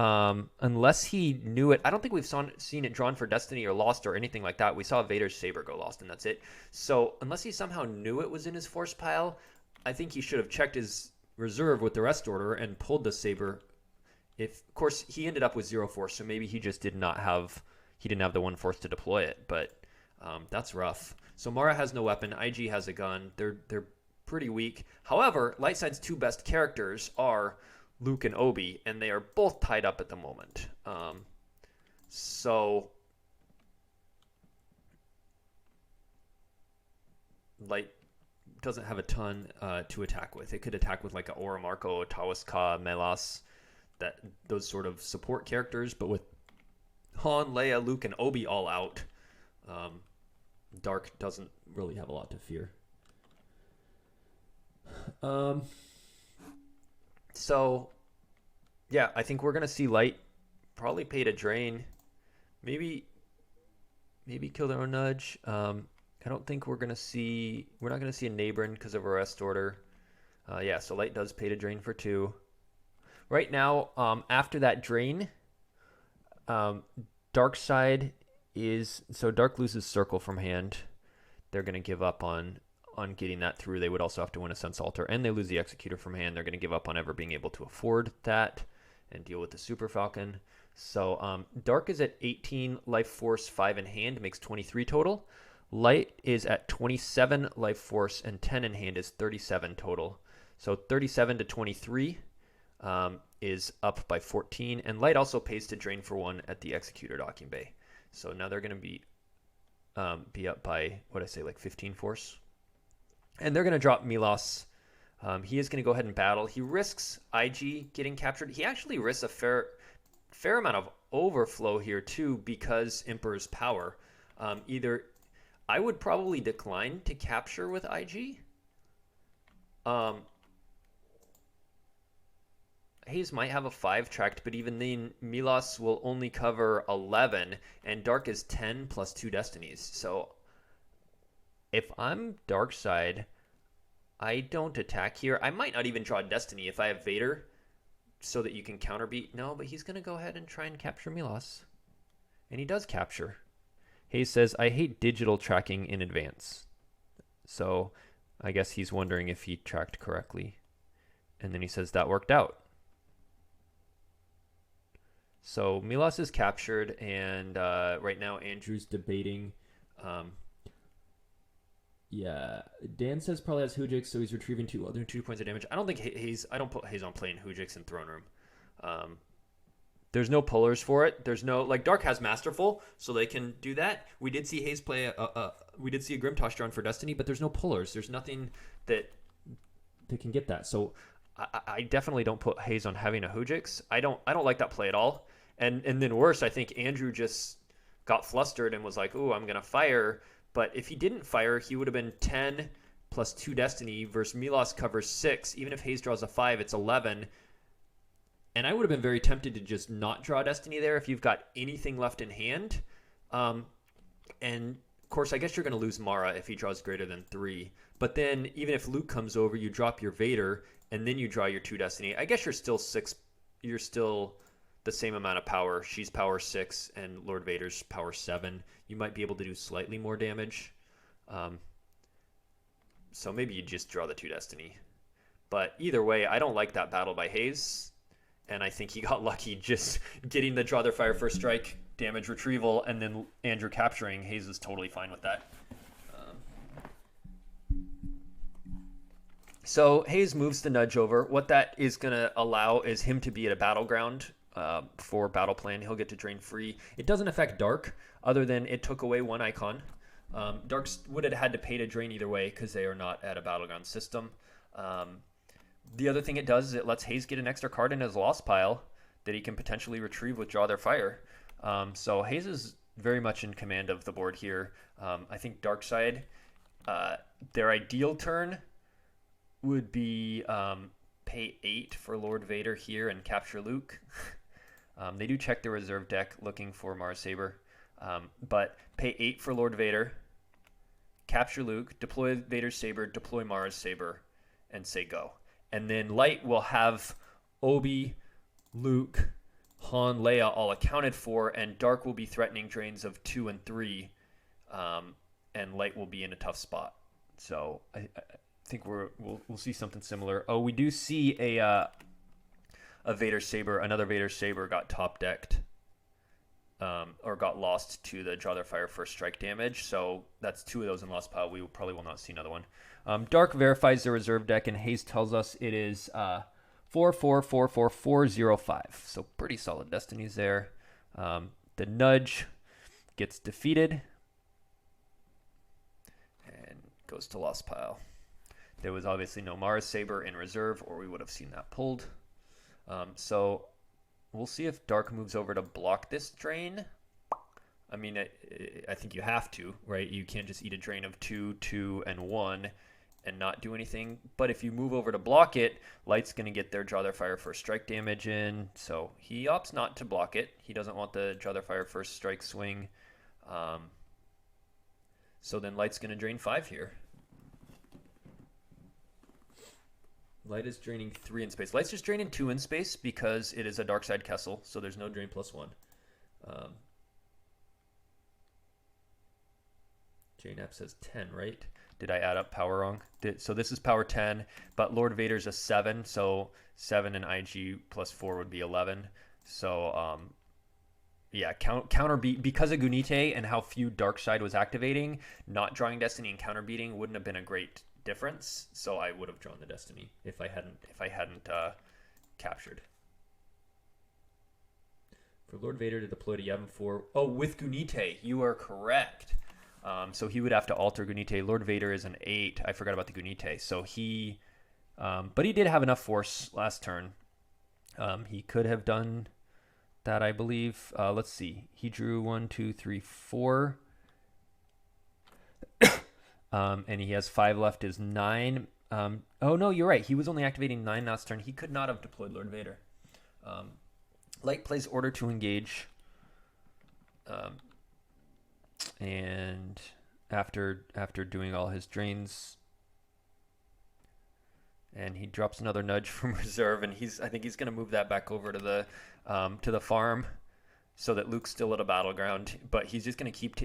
Unless he knew it. I don't think we've seen it drawn for Destiny or Lost or anything like that. We saw Vader's Saber go Lost, and that's it. So unless he somehow knew it was in his force pile, I think he should have checked his reserve with the rest order and pulled the Saber. Of course, he ended up with 0 force, so maybe he just didn't have the 1 force to deploy it. But that's rough. So Mara has no weapon. IG has a gun. They're pretty weak. However, Lightside's 2 best characters are Luke and Obi, and they are both tied up at the moment. So Light doesn't have a ton to attack with. It could attack with like a Aura Marco, Tawaska, Melas, those sort of support characters. But with Han, Leia, Luke, and Obi all out, Dark doesn't really have a lot to fear. So, yeah, I think we're gonna see Light probably pay to drain, maybe kill their own nudge. I don't think we're not gonna see a Nabrin because of Arrest Order. Yeah, so Light does pay to drain for 2. Right now, after that drain, Dark side is so Dark loses Circle from hand. They're gonna give up on getting that through. They would also have to win a Sense Alter, and they lose the Executor from hand. They're gonna give up on ever being able to afford that and deal with the Super Falcon. So Dark is at 18 life force, 5 in hand, makes 23 total. Light is at 27 life force and 10 in hand is 37 total. So 37 to 23 is up by 14. And Light also pays to drain for 1 at the Executor docking bay. So now they're going to be up by, like 15 force. And they're going to drop Milos. He is going to go ahead and battle. He risks IG getting captured. He actually risks a fair amount of overflow here too because Emperor's power. I would probably decline to capture with IG. Hayes might have a 5 tracked, but even then, Milos will only cover 11, and Dark is 10 plus 2 destinies. So if I'm Dark side, I don't attack here. I might not even draw Destiny if I have Vader so that you can counterbeat. No, but he's going to go ahead and try and capture Milos. And he does capture. Hayes says, I hate digital tracking in advance. So I guess he's wondering if he tracked correctly. And then he says that worked out. So Milos is captured, and right now Andrew's debating. Yeah, Dan says probably has Hujix, so he's retrieving 2 points of damage. I don't think I don't put Hayes on playing Hujix in Throne Room. There's no pullers for it. There's no Dark has Masterful, so they can do that. We did see Hayes play we did see a Grimtosh drawn for Destiny, but there's no pullers. There's nothing that they can get that. So I definitely don't put Hayes on having a Hujix. I don't like that play at all. And then worse, I think Andrew just got flustered and was like, "Ooh, I'm gonna fire." But if he didn't fire, he would have been 10 plus 2 Destiny versus Milos covers 6. Even if Hayes draws a 5, it's 11. And I would have been very tempted to just not draw Destiny there if you've got anything left in hand. And, of course, I guess you're going to lose Mara if he draws greater than 3. But then, even if Luke comes over, you drop your Vader, and then you draw your 2 Destiny. I guess you're still 6. You're still the same amount of power. She's power 6, and Lord Vader's power 7. You might be able to do slightly more damage. So maybe you just draw the 2 Destiny. But either way, I don't like that battle by Hayes. And I think he got lucky just getting the draw their fire first strike, damage retrieval, and then Andrew capturing. Hayes is totally fine with that. So Hayes moves the nudge over. What that is going to allow is him to be at a battleground for battle plan. He'll get to drain free. It doesn't affect Dark, other than it took away 1 icon. Dark would have had to pay to drain either way because they are not at a battleground system. The other thing it does is it lets Hayes get an extra card in his lost pile that he can potentially retrieve with Draw Their Fire. So Hayes is very much in command of the board here. I think Darkside, their ideal turn would be pay 8 for Lord Vader here and capture Luke. They do check the reserve deck looking for Mars Saber. But pay 8 for Lord Vader, capture Luke, deploy Vader's Saber, deploy Mara's Saber, and say go. And then Light will have Obi, Luke, Han, Leia all accounted for, and Dark will be threatening drains of 2 and 3, and Light will be in a tough spot. So I think we'll see something similar. Oh, we do see a Vader Saber, another Vader Saber got top decked, or got lost to the Draw Their Fire first strike damage. So that's 2 of those in lost pile. We probably will not see another one. Dark verifies the reserve deck, and Hayes tells us it is 4444405. So pretty solid destinies there. The nudge gets defeated and goes to lost pile. There was obviously no Mars Saber in reserve, or we would have seen that pulled. So we'll see if Dark moves over to block this drain. I mean, I think you have to, right? You can't just eat a drain of 2, 2, and 1 and not do anything. But if you move over to block it, Light's going to get their Draw Their Fire First Strike damage in. So he opts not to block it. He doesn't want the Draw Their Fire First Strike swing. So then Light's going to drain 5 here. Light is draining 3 in space. Light's just draining 2 in space because it is a Dark Side Kessel, so there's no drain +1. JNAP says 10, right? Did I add up power wrong? So this is power 10, but Lord Vader's a 7, so 7 and IG +4 would be 11. So yeah, counter beat because of Gunite and how few Dark Side was activating. Not drawing Destiny and counter beating wouldn't have been a great difference. So I would have drawn the Destiny if I hadn't captured. For Lord Vader to deploy to Yavin 4. Oh, with Gunite, you are correct. So he would have to alter Gunite. Lord Vader is an 8. I forgot about the Gunite. So he, but he did have enough force last turn. He could have done that, I believe. Let's see. He drew 1, 2, 3, 4. And he has 5 left is 9. Oh, no, you're right. He was only activating 9 last turn. He could not have deployed Lord Vader. Light plays Order to Engage. And after doing all his drains, and he drops another nudge from reserve, and I think he's going to move that back over to the farm, so that Luke's still at a battleground. But he's just going to keep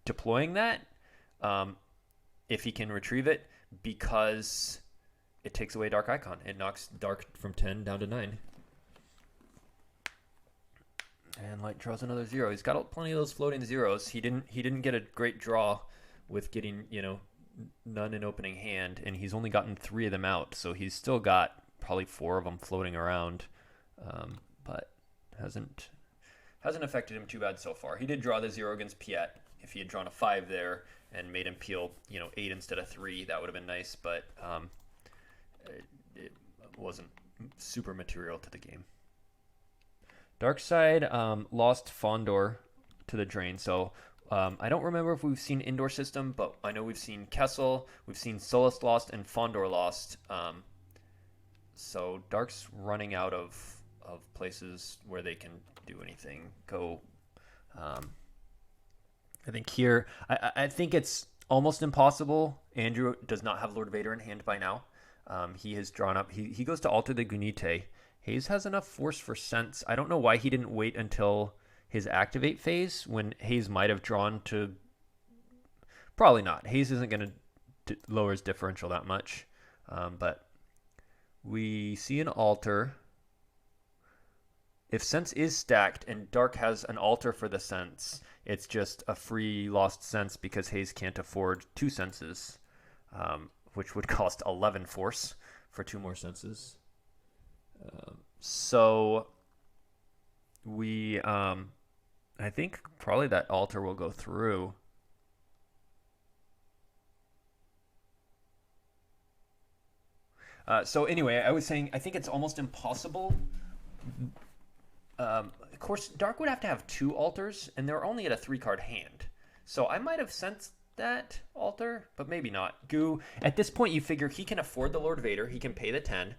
deploying that if he can retrieve it, because it takes away Dark Icon. It knocks Dark from 10 down to 9. And Light draws another 0. He's got plenty of those floating zeros. He didn't get a great draw with getting, none in opening hand, and he's only gotten 3 of them out. So he's still got probably 4 of them floating around, but hasn't affected him too bad so far. He did draw the 0 against Piet. If he had drawn a 5 there and made him peel, 8 instead of 3, that would have been nice. But it wasn't super material to the game. Darkside lost Fondor to the drain, so I don't remember if we've seen Indoor System, but I know we've seen Kessel, we've seen Solus lost, and Fondor lost. So Dark's running out of places where they can do anything. I think here, I think it's almost impossible. Andrew does not have Lord Vader in hand by now. He has drawn up, he goes to alter the Gunite. Hayes has enough force for Sense. I don't know why he didn't wait until his activate phase when Hayes might have drawn to... Probably not. Hayes isn't going to lower his differential that much. But we see an alter. If Sense is stacked and Dark has an alter for the Sense, it's just a free lost Sense because Hayes can't afford 2 Senses, which would cost 11 force for 2 more Senses. So we, I think probably that altar will go through. So anyway, I was saying, I think it's almost impossible. Of course, Dark would have to have 2 altars, and they're only at a 3-card hand. So I might have sensed that altar, but maybe not. Goo, at this point, you figure he can afford the Lord Vader. He can pay the 10.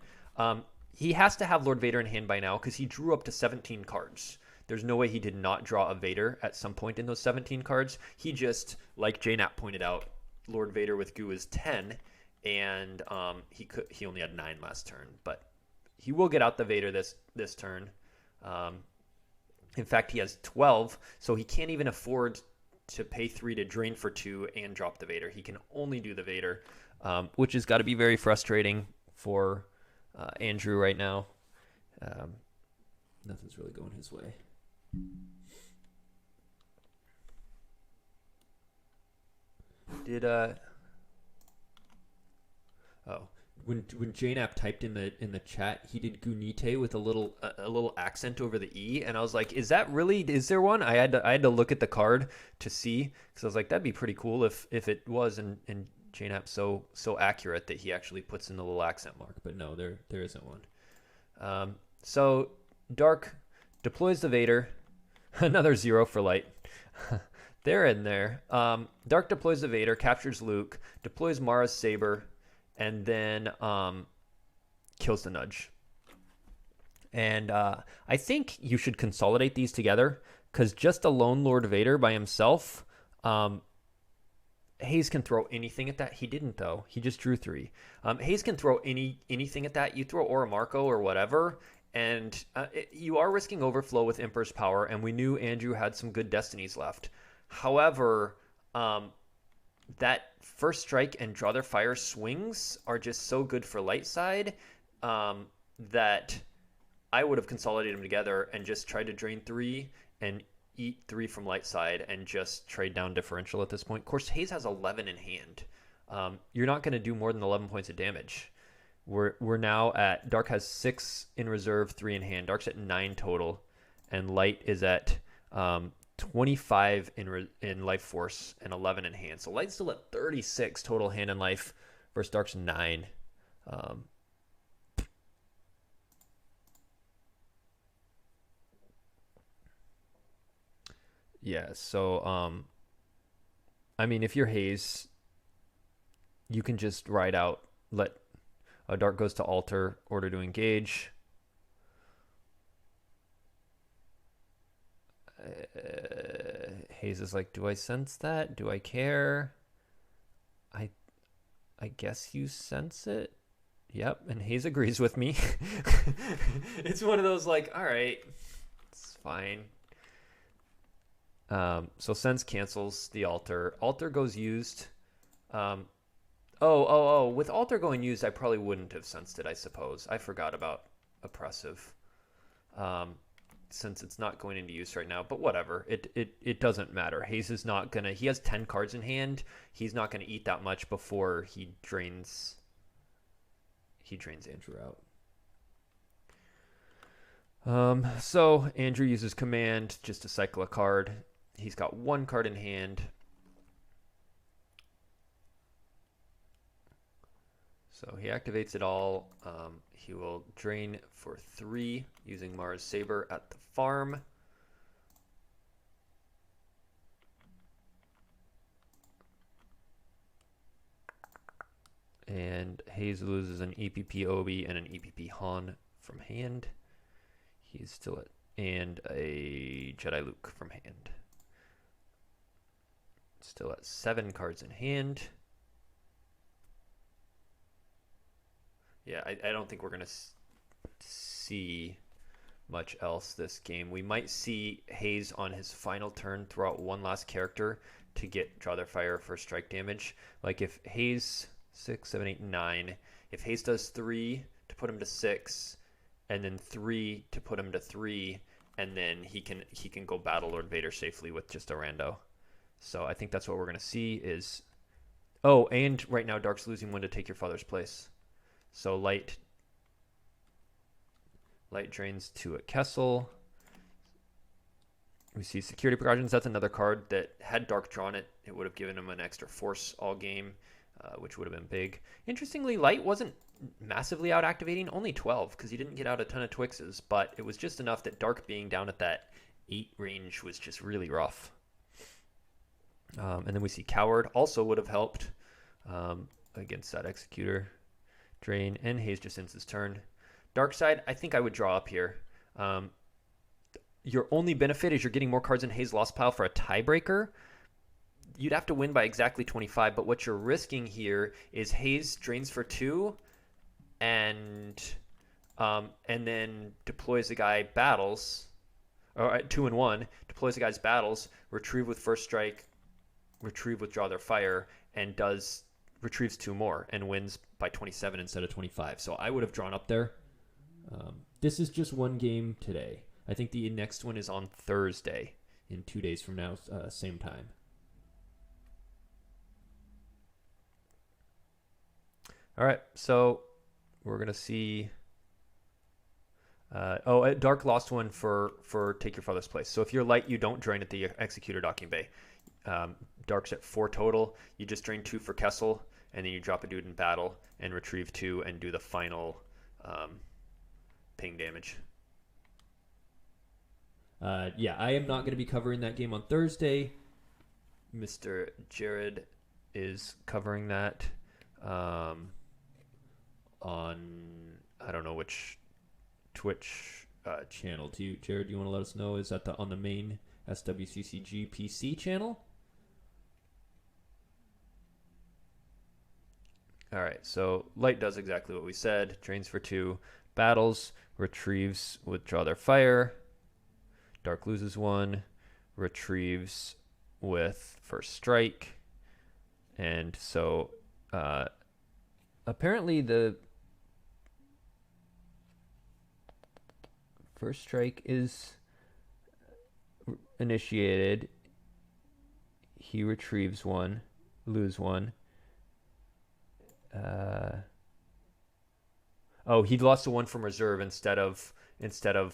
He has to have Lord Vader in hand by now because he drew up to 17 cards. There's no way he did not draw a Vader at some point in those 17 cards. He just, like JNAP pointed out, Lord Vader with Goo is 10, and he only had 9 last turn. But he will get out the Vader this turn. In fact, he has 12, so he can't even afford to pay 3 to drain for 2 and drop the Vader. He can only do the Vader, which has got to be very frustrating for Andrew right now. Nothing's really going his way. when JNAP typed in the chat, he did Gunite with a little accent over the E, and I was like, is there one? I had to look at the card to see, because I was like, that'd be pretty cool if it was, and JNAP so accurate that he actually puts in the little accent mark, but no, there isn't one. So Dark deploys the Vader, another 0 for Light. They're in there. Dark deploys the Vader, captures Luke, deploys Mara's Saber, and then kills the Nudge. And I think you should consolidate these together, because just a lone Lord Vader by himself, Hayes can throw anything at that. He didn't, though. He just drew 3. Hayes can throw anything at that. You throw Aura Marco or whatever, and you are risking overflow with Emperor's Power, and we knew Andrew had some good Destinies left. However, that first strike and draw their fire swings are just so good for Light side that I would have consolidated them together and just tried to drain 3 and eat 3 from Light side and just trade down differential at this point. Of course, Hayes has 11 in hand. You're not going to do more than 11 points of damage. We're now at Dark has 6 in reserve, 3 in hand. Dark's at 9 total, and Light is at 25 in life force and 11 in hand. So Light's still at 36 total hand and life versus Dark's 9. Yeah, so I mean, if you're Hayes, you can just ride out, let Dark goes to alter, order to engage. Hayes is like, do I sense that? Do I care? I guess you sense it. Yep, and Hayes agrees with me. It's one of those like, all right, it's fine. So sense cancels the alter. Alter goes used. With alter going used, I probably wouldn't have sensed it, I suppose. I forgot about oppressive. Since it's not going into use right now, but whatever. It doesn't matter. Hayes is not gonna. He has 10 cards in hand. He's not gonna eat that much before he drains Andrew out. So Andrew uses command just to cycle a card. He's got 1 card in hand. So he activates it all. He will drain for 3 using Mara's Saber at the farm. And Hayes loses an EPP Obi and an EPP Han from hand. He's still at, and a Jedi Luke from hand. Still at 7 cards in hand. Yeah, I don't think we're going to see much else this game. We might see Hayes on his final turn throw out 1 last character to get draw their fire for strike damage. Like if Hayes 6, 7, 8, 9. If Hayes does 3 to put him to 6, and then 3 to put him to 3, and then he can go battle Lord Vader safely with just a rando. So I think that's what we're going to see is... Oh, and right now Dark's losing 1 to take your father's place. So Light drains 2 at Kessel. We see security precautions. That's another card that had Dark drawn it, it would have given him an extra force all game, which would have been big. Interestingly, Light wasn't massively out activating, only 12, because he didn't get out a ton of Twixes, but it was just enough that Dark being down at that 8 range was just really rough. And then we see Coward also would have helped against that Executor. Drain, and Hayes just ends his turn. Dark side, I think I would draw up here. Your only benefit is you're getting more cards in Hayes' lost pile for a tiebreaker. You'd have to win by exactly 25, but what you're risking here is Hayes drains for 2, and then deploys the guy battles, or 2 and 1, deploys the guy's battles, retrieve with first strike, retrieve with draw their fire, and retrieves 2 more and wins by 27 instead of 25. So I would have drawn up there. This is just 1 game today. I think the next one is on Thursday, in 2 days from now, same time. All right, so we're going to see... Dark lost one for Take Your Father's Place. So if you're light, you don't drain at the Executor docking bay. Dark's at 4 total. You just drain 2 for Kessel, and then you drop a dude in battle and retrieve 2 and do the final ping damage. Yeah, I am not going to be covering that game on Thursday. Mr. Jared is covering that on, I don't know which Twitch channel. Jared, do you want to let us know? Is that on the main SWCCG PC channel? All right, so light does exactly what we said. Drains for 2, battles, retrieves, withdraw their fire. Dark loses 1, retrieves with first strike. And so apparently the first strike is initiated. He retrieves 1, lose 1. He lost the 1 from reserve instead of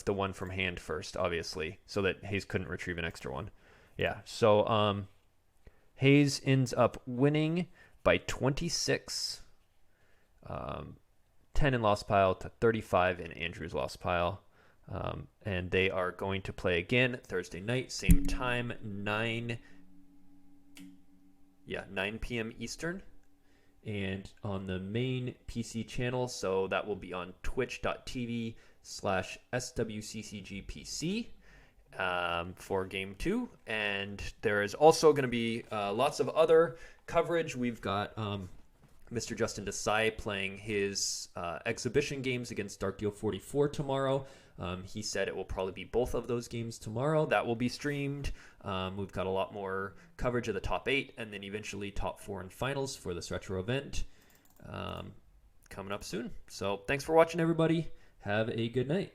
the 1 from hand first, obviously, so that Hayes couldn't retrieve an extra 1. Yeah, so Hayes ends up winning by 26, 10 in lost pile to 35 in Andrew's lost pile. And they are going to play again Thursday night, same time, 9 p.m. Eastern. And on the main PC channel, so that will be on twitch.tv/SWCCGPC for Game 2. And there is also going to be lots of other coverage. We've got Mr. Justin Desai playing his exhibition games against Dark Deal 44 tomorrow. He said it will probably be both of those games tomorrow. That will be streamed. We've got a lot more coverage of the top 8 and then eventually top 4 and finals for this retro event coming up soon. So thanks for watching, everybody. Have a good night.